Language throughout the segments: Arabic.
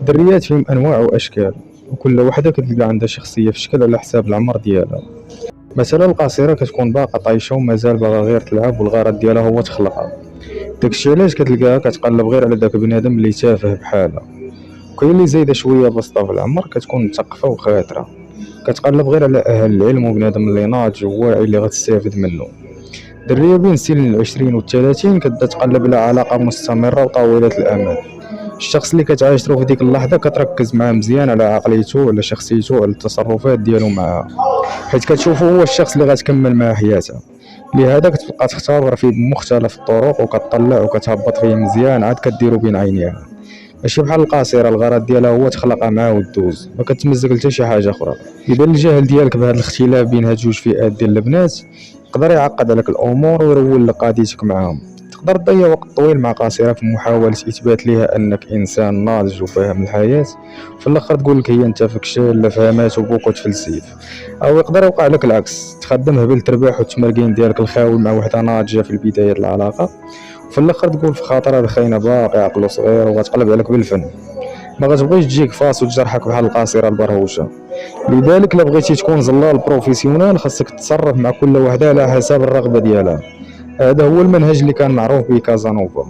الدريات فيهم انواع واشكال، وكل وحده كتلقى عندها شخصيه في الشكل على حساب العمر ديالها. مثلا القصيره كتكون باقا طايشه ومازال باغا غير تلعب، والغرض ديالها هو تخلقها. داكشي علاش كتلقاها كتقلب غير على داك بنادم اللي تافه بحالها. وكاين اللي زايده شويه بسيطه في العمر، كتكون مثقفه وخاطره، كتقلب غير على اهل العلم وبنادم اللي ناضج وواعي اللي غتستافد منه. الدريه بين سن العشرين والثلاثين كتبدا تقلب على علاقه مستمره وطويله الامد. الشخص اللي كتعاشرو في ديك اللحظه كتركز معاه مزيان على عقليته، على شخصيته، على التصرفات ديالو معاه، حيت كتشوفو هو الشخص اللي غتكمل معاه حياتها. لهذا كتبقى تختبر فيه بمختلف الطرق، وكتطلع وكتهبط فيه مزيان عاد كديرو بين عينيها. ماشي بحال القصيره الغرض ديالها هو تخلقها معاه وتدوز، ما كتمزق حتى شي حاجه اخرى. اذا الجهل ديالك بهذا الاختلاف بين هاد جوج فئات ديال البنات يقدر يعقد عليك الامور ويرول لك قضيتك معاهم. تقدر تضيع وقت طويل مع قصيره في محاوله اثبات ليها انك انسان ناضج وفاهم الحياه، وفي الاخر تقول لك هي انت فكشل لا فهمات وبوكو تفلسيف. او يقدر يوقع لك العكس، تخدم هبل تربح والتمرقين ديالك الخاوي مع وحده ناضجه في البدايه العلاقه، وفي الاخر تقول في خاطر هاد خاينه باقي عقلو صغير وغتقلب عليك بالفن. ما غتبغيش تجيك فاس وتجرحك بحال القاصره البرهوشه. لذلك لا بغيتي تكون زلال بروفيسيونيل خاصك تتصرف مع كل وحده على حسب الرغبه ديالها. هذا هو المنهج اللي كان معروف به كازانوفا.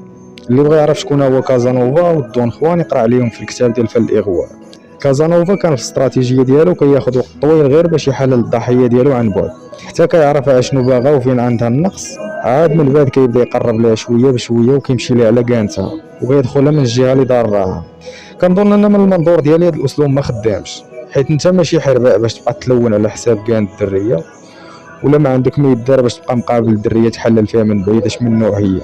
اللي بغى يعرف شكون هو كازانوفا والدون خوان يقرا عليهم في الكتاب ديال فن الاغواء. كازانوفا كان في الاستراتيجيه ديالو كياخذ وقت طويل غير باش يحلل الضحيه ديالو عن بعد، حتى كيعرف اشنو باغا وفين عندها النقص. عاد من بعد كيبدا يقرب لها شويه بشويه وكيمشي لها على كانتها وكيدخلها من الجهه اللي ضارها. كنظن ان من المنظور ديالي هذا الاسلوب ما خدامش، حيت انت ماشي حرباء باش تبقى تلون على حساب كان الدريه، ولا ما عندك ما يدار باش تبقى مقابل الدريه تحلل فيها من بعيد اش من نوع هي.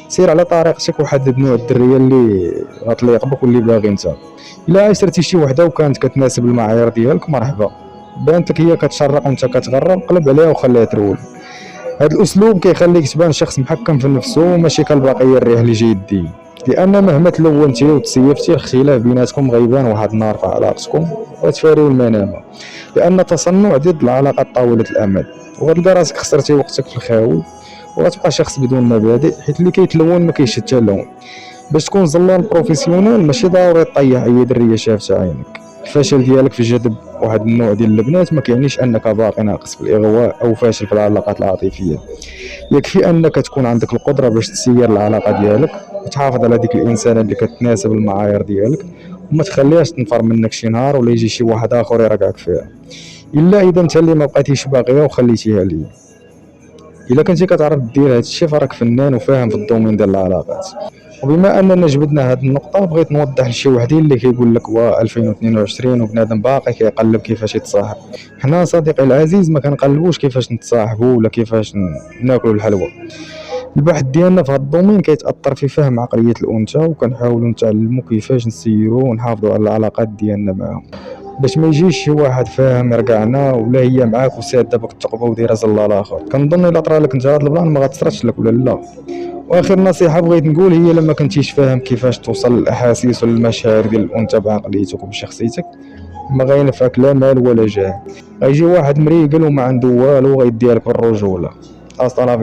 سير على طريقتك وحدد نوع الدريه اللي غتليق بك واللي باغي انت. الا عاشرتي شي وحده وكانت كتناسب المعايير ديالك مرحبا، بانت لك هي كتشرق وانت كتغرب قلب عليها وخليها ترول. هذا الاسلوب كيخليك تبان شخص محكم في نفسه ماشي كالبقيه الريح اللي جاي الدين. لان مهما تلونتي وتسيفتي الاختلاف بيناتكم غيبان واحد النهار في علاقتكم وتفاريو المنامه، لان التصنع ضد العلاقات طويله الامد. وغتلقى راسك خسرتي وقتك في الخاوي وغتبقى شخص بدون مبادئ، حيت اللي كيتلون ما كيشد حتى لون. باش تكون زلال بروفيسيونيل ماشي ضروري تطيح اي دريه شافته عينك. الفشل ديالك في جذب واحد النوع ديال البنات ما كيعنيش انك باقي ناقص في الاغواء او فاشل في العلاقات العاطفيه. يكفي انك تكون عندك القدره باش تسير العلاقه ديالك وتحافظ على ديك الانسانه اللي كتناسب المعايير ديالك، وما تخليهاش تنفر منك شي نهار ولا يجي شي واحد اخر يرجعك فيها، الا اذا انت اللي ما بقيتيش باغيها وخليتيها ليه. الا كنتي كتعرف دير هذا الشيء فراك فنان وفاهم في الدومين ديال العلاقات. وبما اننا جبدنا هذه النقطه بغيت نوضح لشي وحدين اللي كيقول لك وا 2022 وبنادم باقي كيقلب كيفاش يتصاحب. حنا صديقي العزيز ما كنقلبوش كيفاش نتصاحبوا ولا كيفاش ناكلوا الحلوى. البحث ديالنا في هذا الدومين كيتاثر في فهم عقليه الانثى، وكنحاولوا نتعلموا كيفاش نسيروا ونحافظوا على العلاقات ديالنا معاهم، باش ما يجيش شي واحد فاهم يرجعنا ولا هي معاك وساده بك التقبه ودايره زلال اخر. كنظن الا طرا لك انت هذا البلان ما غتصرفش لك ولا لا. واخر نصيحه بغيت نقول هي لما كنتيش فاهم كيفاش توصل للاحاسيس والمشاعر ديال الانثى بعقليتك وبشخصيتك ما غينفعك لا مال ولا جاه. غيجي واحد مريقل وما عنده والو غيديها لك بالرجوله. اصلا